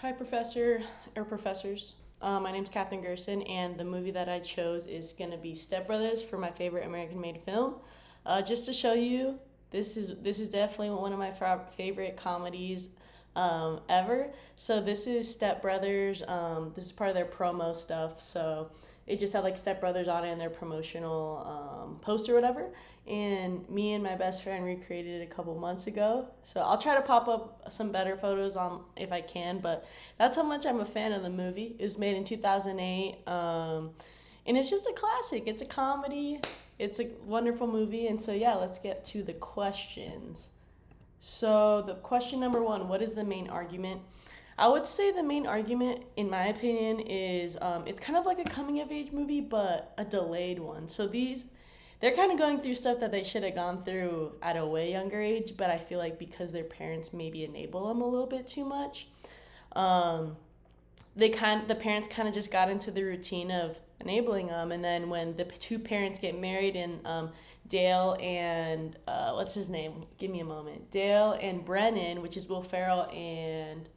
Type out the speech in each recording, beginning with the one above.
Hi, Professor or Professors. My name's Katherine Gerson, and the movie that I chose is going to be Step Brothers for my favorite American-made film. Just to show you, this is definitely one of my favorite comedies ever. So this is Step Brothers. This is part of their promo stuff. So it just had like Step Brothers on it in their promotional post or whatever. And me and my best friend recreated it a couple months ago. So I'll try to pop up some better photos on if I can. But that's how much I'm a fan of the movie. It was made in 2008. And it's just a classic. It's a comedy. It's a wonderful movie. And so yeah, let's get to the questions. So the question number one, what is the main argument? I would say the main argument, in my opinion, is it's kind of like a coming of age movie, but a delayed one. So they're kind of going through stuff that they should have gone through at a way younger age, but I feel like because their parents maybe enable them a little bit too much, the parents kind of just got into the routine of enabling them, and then when the two parents get married and Dale and what's his name? Give me a moment. Dale and Brennan, which is Will Ferrell and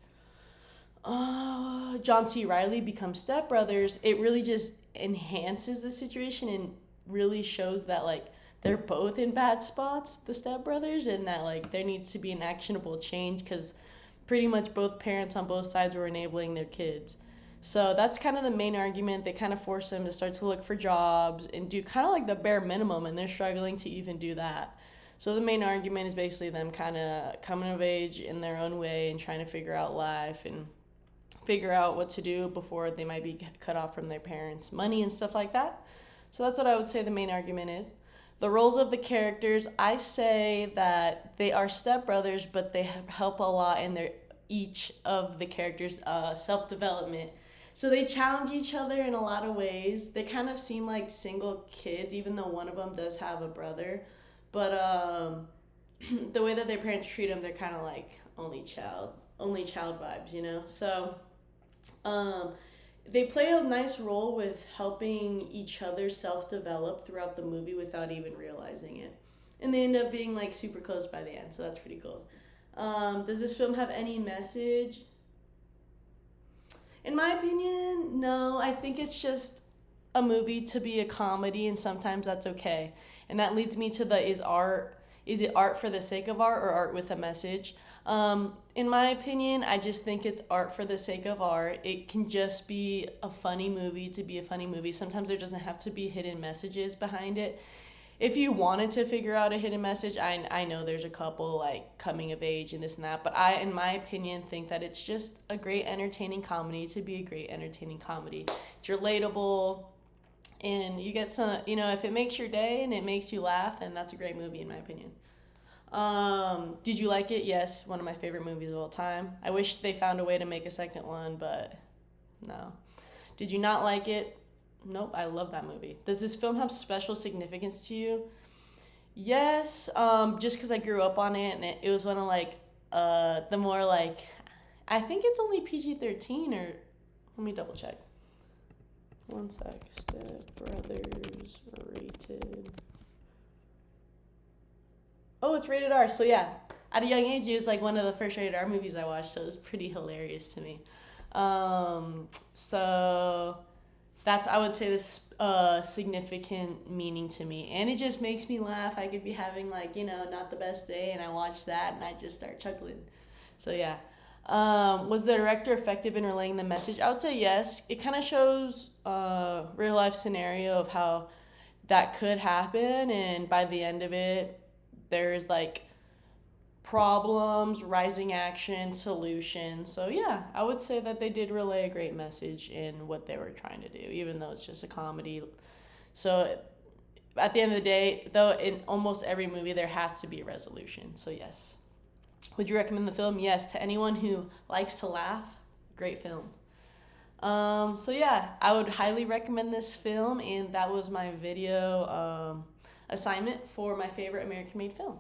John C. Reilly, become stepbrothers. It really just enhances the situation and really shows that like they're both in bad spots, the stepbrothers, and that like there needs to be an actionable change because pretty much both parents on both sides were enabling their kids. So that's kind of the main argument. They kind of force them to start to look for jobs and do kind of like the bare minimum, and they're struggling to even do that. So the main argument is basically them kind of coming of age in their own way and trying to figure out life and figure out what to do before they might be cut off from their parents' money and stuff like that. So that's what I would say the main argument is. The roles of the characters, I say that they are stepbrothers, but they help a lot in each of the characters' self-development. So they challenge each other in a lot of ways. They kind of seem like single kids, even though one of them does have a brother. But the way that their parents treat them, they're kind of like only child vibes, you know? So they play a nice role with helping each other self-develop throughout the movie without even realizing it. And they end up being like super close by the end, so that's pretty cool. Does this film have any message? In my opinion, no. I think it's just a movie to be a comedy, and sometimes that's okay. And that leads me to is it art for the sake of art or art with a message? In my opinion, I just think it's art for the sake of art. It can just be a funny movie to be a funny movie. Sometimes there doesn't have to be hidden messages behind it. If you wanted to figure out a hidden message, I know there's a couple like coming of age and this and that, but I, in my opinion, think that it's just a great entertaining comedy to be a great entertaining comedy. It's relatable, and you get some, if it makes your day and it makes you laugh, then that's a great movie in my opinion. Did you like it? Yes, one of my favorite movies of all time. I wish they found a way to make a second one, but no. Did you not like it? Nope, I love that movie. Does this film have special significance to you? Yes, just because I grew up on it, and it was one of like the more like, I think it's only PG-13 or, let me double check. One sec. Step Brothers rated. Oh, it's rated R. So yeah, at a young age, it was like one of the first rated R movies I watched. So it was pretty hilarious to me. So that's, I would say, this significant meaning to me, and it just makes me laugh. I could be having like not the best day, and I watch that and I just start chuckling. So yeah. Was the director effective in relaying the message? I would say yes. It kind of shows a real life scenario of how that could happen, and by the end of it, there's like problems, rising action, solutions. So yeah, I would say that they did relay a great message in what they were trying to do, even though it's just a comedy. So at the end of the day, though, in almost every movie there has to be a resolution. So yes. Would you recommend the film? Yes, to anyone who likes to laugh. Great film. So yeah, I would highly recommend this film, and that was my video assignment for my favorite American-made film.